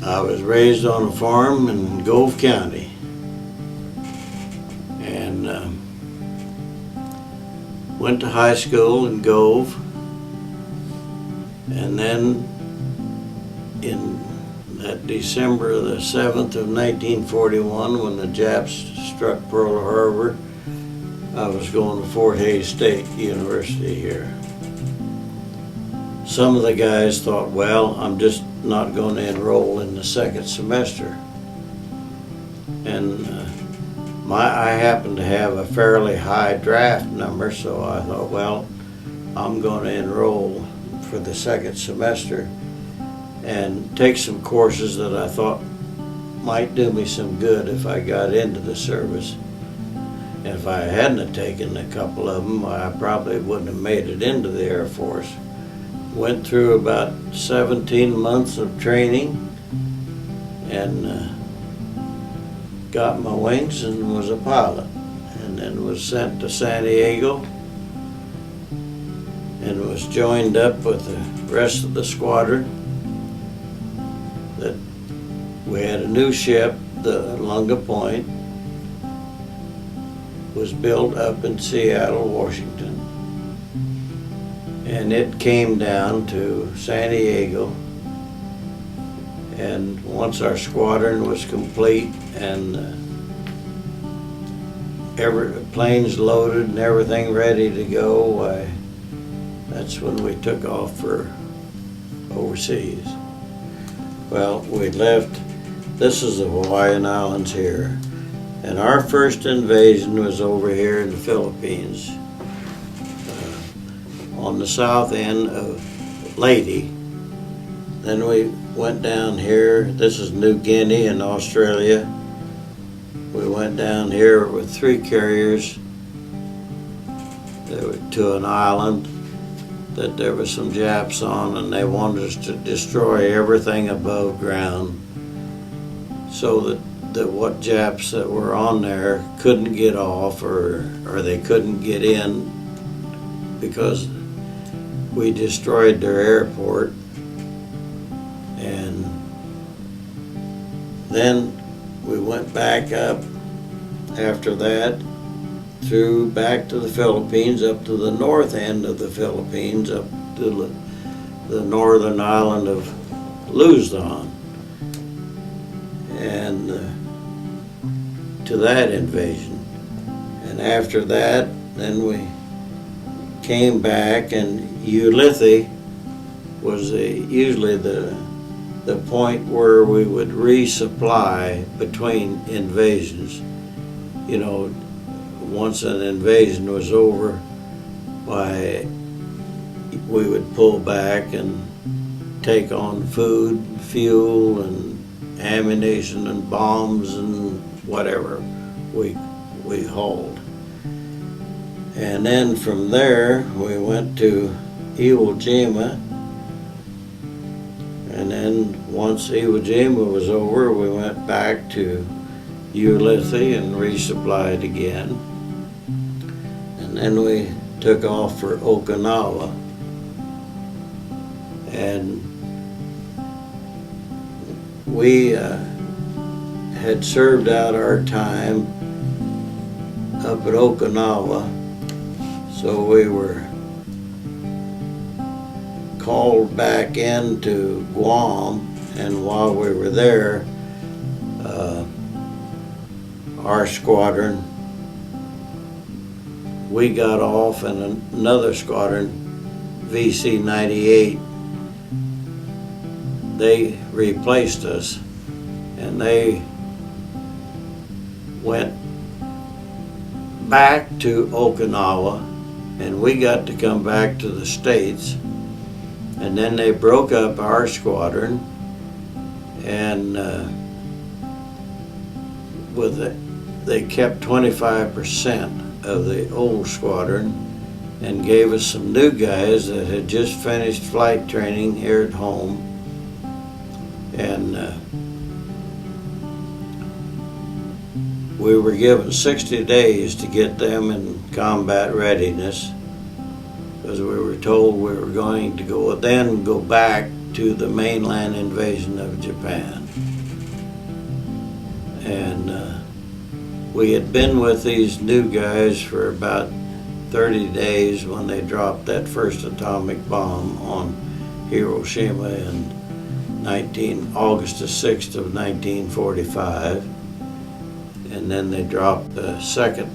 I was raised on a farm in Gove County, and went to high school in Gove, and then in that December the 7th of 1941, when the Japs struck Pearl Harbor, I was going to Fort Hays State University here. Some of the guys thought, well, I'm just not going to enroll in the second semester. And I happened to have a fairly high draft number, so I thought, well, I'm going to enroll for the second semester and take some courses that I thought might do me some good if I got into the service. And if I hadn't have taken a couple of them, I probably wouldn't have made it into the Air Force. Went through about 17 months of training and got my wings and was a pilot, and then was sent to San Diego and was joined up with the rest of the squadron. That we had a new ship, the Lunga Point, was built up in Seattle, Washington, and it came down to San Diego. And once our squadron was complete and planes loaded and everything ready to go, that's when we took off for overseas. Well, we left, this is the Hawaiian Islands here, and our first invasion was over here in the Philippines, on the south end of Leyte. Then we went down here, this is New Guinea in Australia. We went down here with 3 carriers to an island that there was some Japs on, and they wanted us to destroy everything above ground so that what Japs that were on there couldn't get off or they couldn't get in, because we destroyed their airport. And then we went back up after that, through back to the Philippines, up to the north end of the Philippines, up to the northern island of Luzon, and to that invasion. And after that, then we came back, and Ulithi was usually the point where we would resupply between invasions. You know, once an invasion was over, we would pull back and take on food, fuel, and ammunition and bombs and whatever we hauled. And then from there we went to Iwo Jima, and then once Iwo Jima was over, we went back to Ulithi and resupplied again. And then we took off for Okinawa, and we had served out our time up at Okinawa, so we were called back into Guam, and while we were there, our squadron, we got off, and another squadron, VC-98, they replaced us, and they went back to Okinawa, and we got to come back to the States. And then they broke up our squadron, and they kept 25% of the old squadron and gave us some new guys that had just finished flight training here at home. And we were given 60 days to get them in combat readiness, because we were told we were going to go back to the mainland invasion of Japan. And we had been with these new guys for about 30 days when they dropped that first atomic bomb on Hiroshima in August the 6th of 1945. And then they dropped the second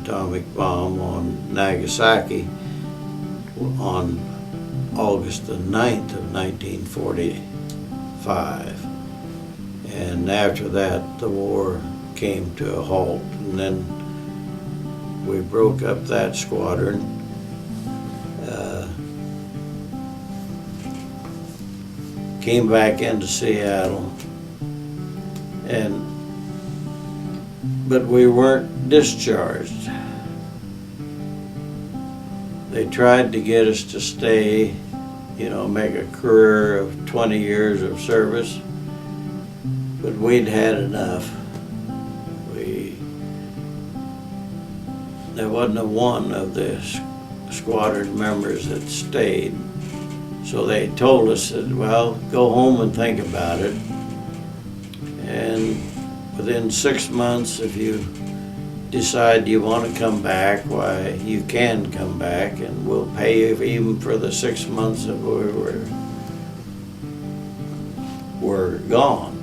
atomic bomb on Nagasaki on August the 9th of 1945. And after that, the war came to a halt, and then we broke up that squadron. Came back into Seattle, but we weren't discharged. They tried to get us to stay, make a career of 20 years of service, but we'd had enough. There wasn't a one of the squadron members that stayed. So they told us that, well, go home and think about it. And within 6 months, if you decide you want to come back, why, you can come back, and we'll pay you even for the 6 months that we were gone.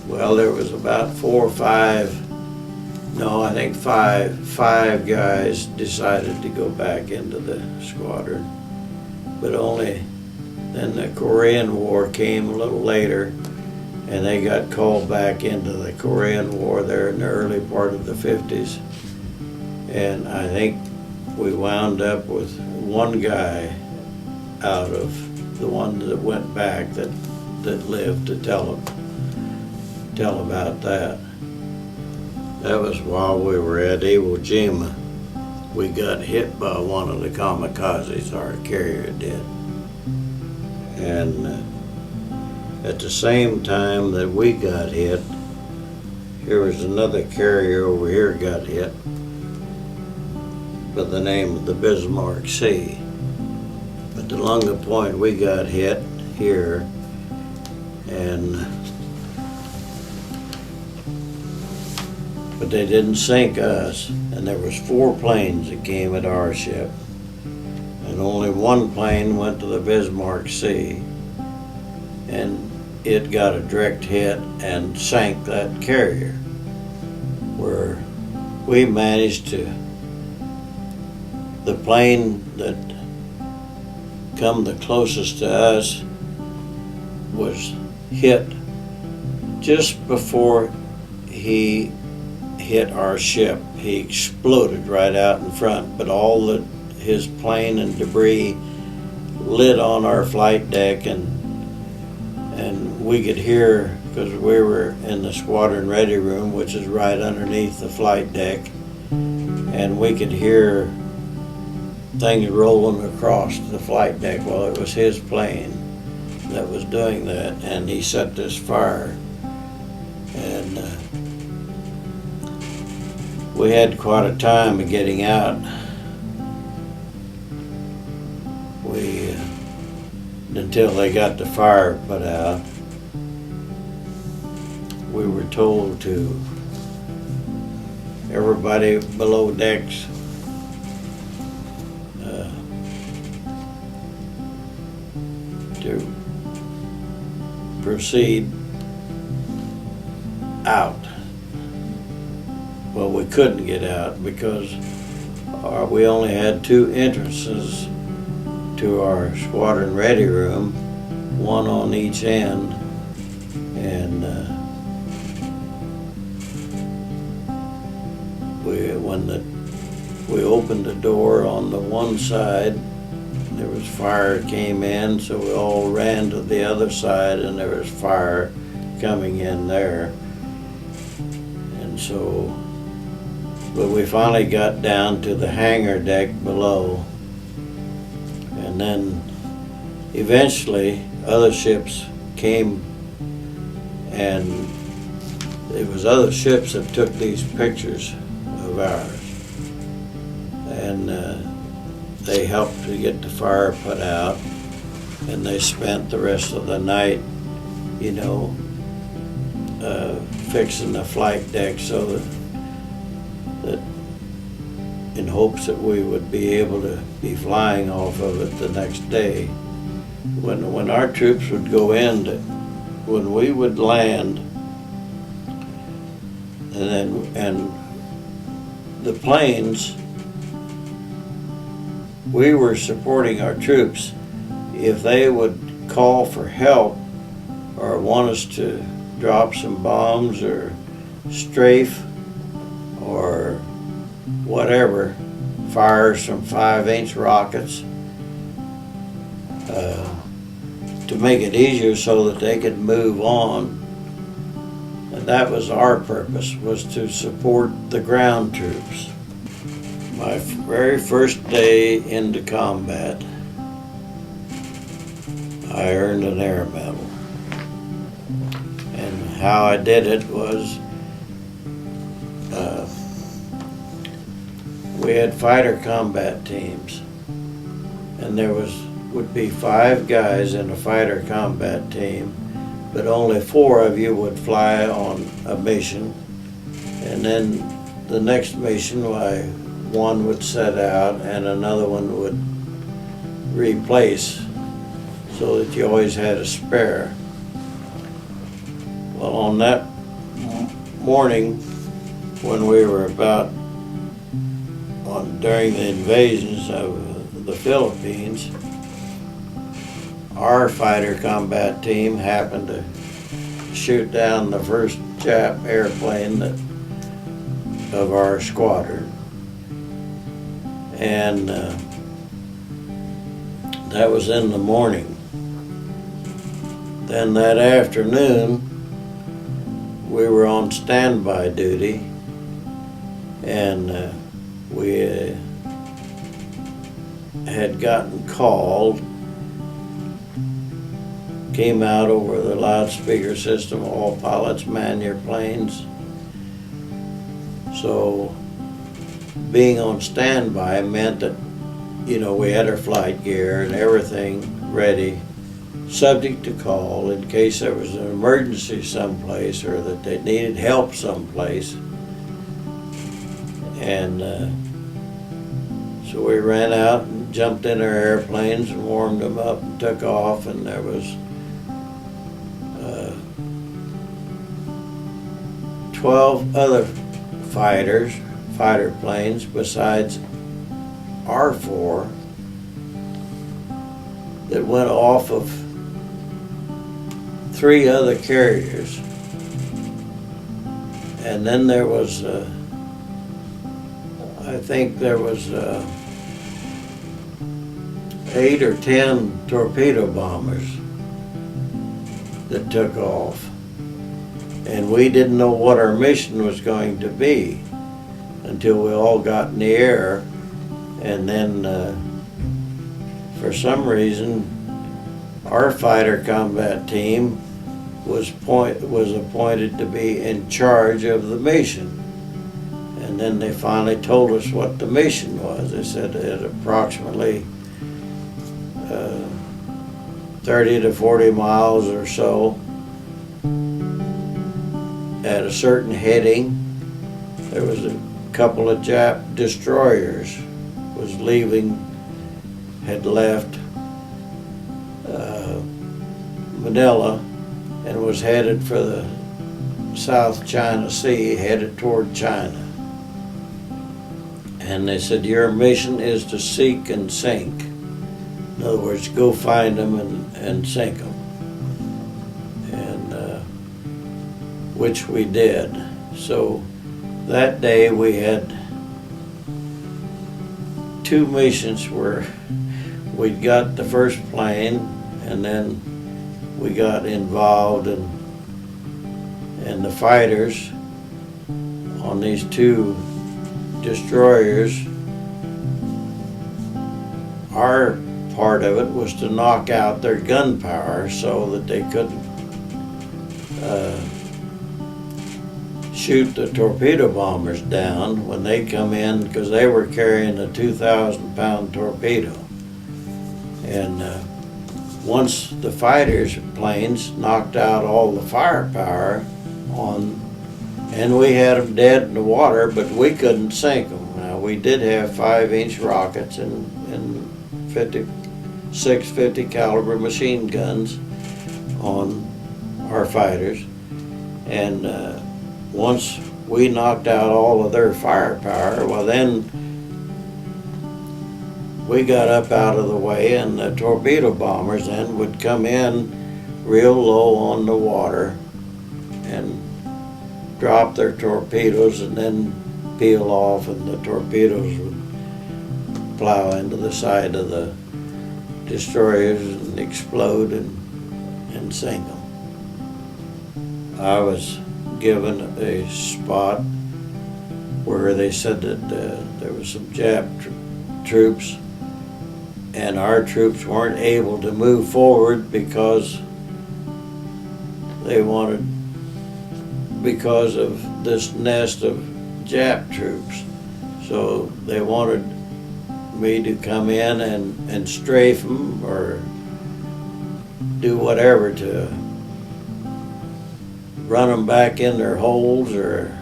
Well, there was about five guys decided to go back into the squadron. But only then the Korean War came a little later, and they got called back into the Korean War there in the early part of the 50s. And I think we wound up with one guy out of the ones that went back that lived to tell about that. That was while we were at Iwo Jima. We got hit by one of the kamikazes, our carrier did. And at the same time that we got hit, here was another carrier over here got hit by the name of the Bismarck Sea. But the Lunga Point, we got hit here, but they didn't sink us, and there was 4 planes that came at our ship, and only one plane went to the Bismarck Sea, and it got a direct hit and sank that carrier, where we managed to, the plane that come the closest to us was hit just before he hit our ship. He exploded right out in front, but all his plane and debris lit on our flight deck, and we could hear, because we were in the squadron ready room, which is right underneath the flight deck, and we could hear things rolling across the flight deck. Well, it was his plane that was doing that, and he set this fire, and we had quite a time of getting out. Until they got the fire put out, we were told to, everybody below decks, to proceed out. Well, we couldn't get out because we only had 2 entrances to our squadron ready room, one on each end, and we opened the door on the one side, there was fire came in, so we all ran to the other side, and there was fire coming in there. And so, but we finally got down to the hangar deck below, and then eventually other ships came, and it was other ships that took these pictures of ours, and they helped to get the fire put out. and they spent the rest of the night, you know, fixing the flight deck so that in hopes that we would be able to be flying off of it the next day. When our troops would go in, when we would land, and the planes, we were supporting our troops. If they would call for help or want us to drop some bombs or strafe or whatever, fire some 5-inch rockets to make it easier so that they could move on. And that was our purpose, was to support the ground troops. My very first day into combat, I earned an air medal. And how I did it was, we had fighter combat teams, and there would be 5 guys in a fighter combat team, but only 4 of you would fly on a mission, and then the next mission, one would set out and another one would replace, so that you always had a spare. Well, on that morning when we were during the invasions of the Philippines, our fighter combat team happened to shoot down the first Jap airplane of our squadron. And that was in the morning. Then that afternoon, we were on standby duty, and we had gotten called, came out over the loudspeaker system, all pilots man your planes. So being on standby meant that, you know, we had our flight gear and everything ready, subject to call in case there was an emergency someplace or that they needed help someplace. And so we ran out and jumped in our airplanes and warmed them up and took off, and there was 12 other fighter planes besides our 4 that went off of 3 other carriers. And then there was, I think there was 8 or 10 torpedo bombers that took off. And we didn't know what our mission was going to be until we all got in the air. And then for some reason, our fighter combat team was appointed to be in charge of the mission. And then they finally told us what the mission was. They said at approximately 30 to 40 miles or so, at a certain heading, there was a couple of Jap destroyers had left Manila and was headed for the South China Sea, headed toward China. And they said, your mission is to seek and sink. In other words, go find them and sink them. And which we did. So that day we had 2 missions where we got the first plane, and then we got involved in the fighters on these 2 destroyers. Our part of it was to knock out their gunpowder so that they couldn't shoot the torpedo bombers down when they come in, because they were carrying a 2,000-pound torpedo. And once the fighters planes knocked out all the firepower on, and we had them dead in the water, but we couldn't sink them. Now, we did have 5-inch rockets and 50 caliber machine guns on our fighters, and once we knocked out all of their firepower, well then we got up out of the way, and the torpedo bombers then would come in real low on the water and drop their torpedoes and then peel off, and the torpedoes would plow into the side of the destroyers and explode and sink them. I was given a spot where they said that there was some Jap troops, and our troops weren't able to move forward because of this nest of Jap troops. So they wanted me to come in and strafe them or do whatever to run them back in their holes or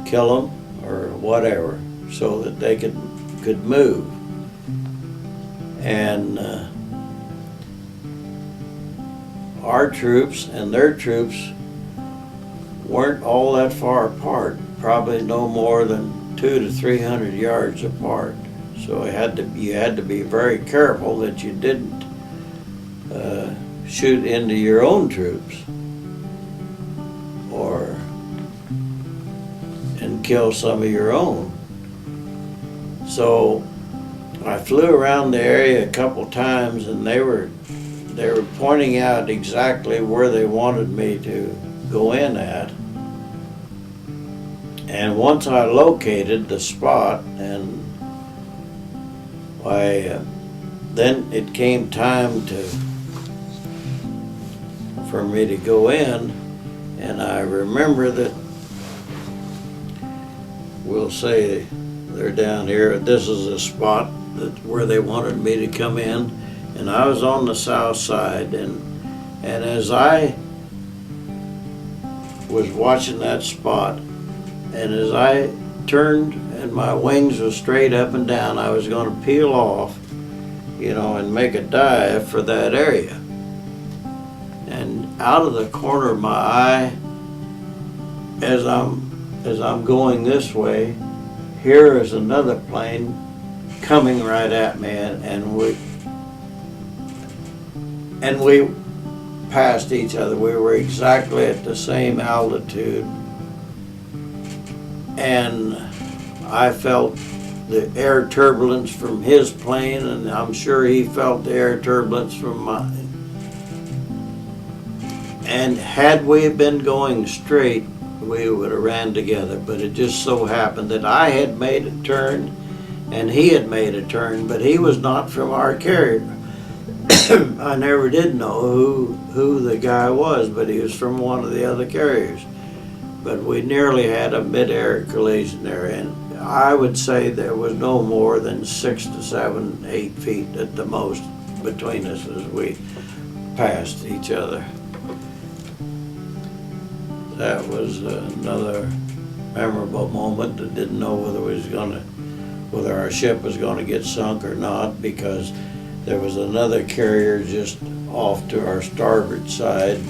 kill them or whatever, so that they could move. And our troops and their troops weren't all that far apart, probably no more than 200 to 300 yards apart. So you had to be very careful that you didn't shoot into your own troops and kill some of your own. So I flew around the area a couple times, and they were pointing out exactly where they wanted me to go in at. And once I located the spot, and then it came time for me to go in, and I remember that, we'll say they're down here, this is a spot where they wanted me to come in, and I was on the south side, and as I was watching that spot, and as I turned and my wings were straight up and down, I was going to peel off, and make a dive for that area. And out of the corner of my eye, as I'm going this way, here is another plane coming right at me, and we passed each other. We were exactly at the same altitude, and I felt the air turbulence from his plane, and I'm sure he felt the air turbulence from mine. And had we been going straight, we would have ran together, but it just so happened that I had made a turn and he had made a turn, but he was not from our carrier. I never did know who the guy was, but he was from one of the other carriers. But we nearly had a mid-air collision there, and I would say there was no more than 6 to 7, 8 feet at the most between us as we passed each other. That was another memorable moment. I didn't know whether our ship was going to get sunk or not, because there was another carrier just off to our starboard side,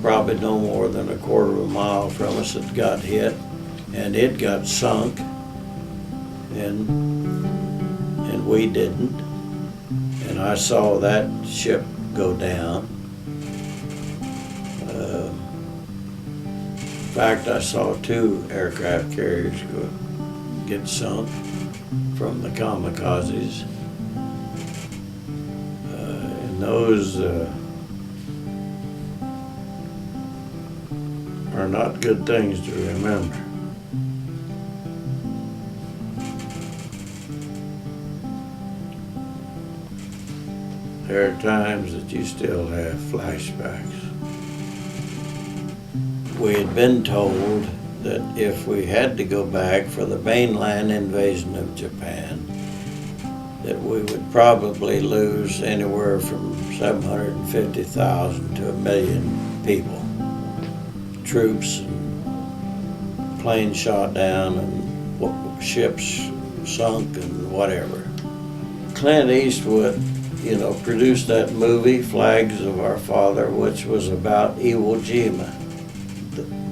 probably no more than a quarter of a mile from us, that got hit, and it got sunk, and we didn't. And I saw that ship go down. In fact, I saw 2 aircraft carriers get sunk from the kamikazes. And those are not good things to remember. There are times that you still have flashbacks. We had been told that if we had to go back for the mainland invasion of Japan, that we would probably lose anywhere from 750,000 to 1,000,000 people. Troops and planes shot down and ships sunk and whatever. Clint Eastwood, produced that movie, Flags of Our Father, which was about Iwo Jima,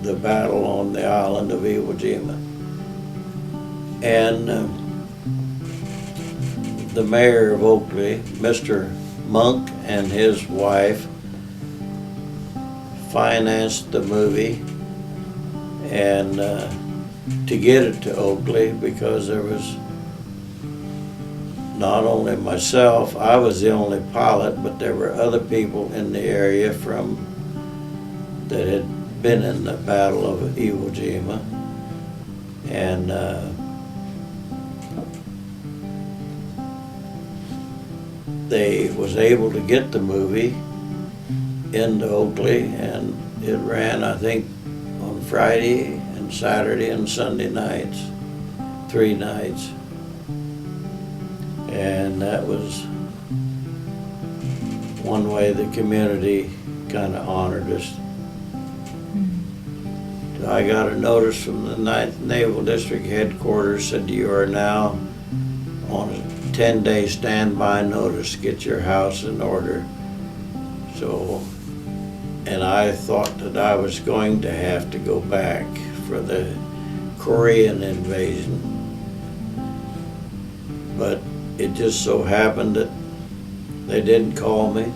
the battle on the island of Iwo Jima. And the mayor of Oakley, Mr. Monk, and his wife financed the movie and to get it to Oakley, because there was not only myself, I was the only pilot, but there were other people in the area that had been in the Battle of Iwo Jima, and they was able to get the movie into Oakley, and it ran, I think, on Friday and Saturday and Sunday nights, 3 nights. And that was one way the community kind of honored us. I got a notice from the 9th Naval District Headquarters, said you are now on a 10-day standby notice, get your house in order. So, and I thought that I was going to have to go back for the Korean invasion. But it just so happened that they didn't call me.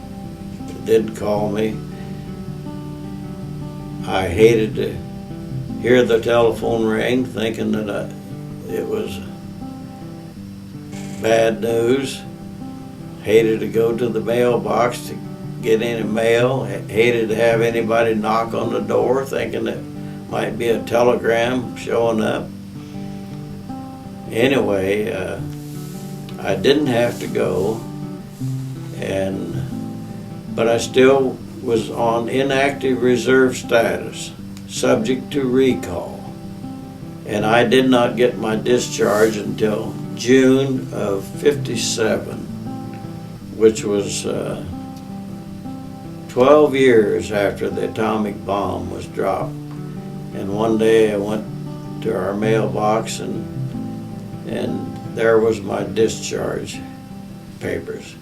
I hated to hear the telephone ring, thinking that it was bad news. Hated to go to the mailbox to get any mail. Hated to have anybody knock on the door, thinking it might be a telegram showing up. Anyway, I didn't have to go, but I still was on inactive reserve status, subject to recall. And I did not get my discharge until June of '57, which was 12 years after the atomic bomb was dropped. And one day I went to our mailbox, and there was my discharge papers.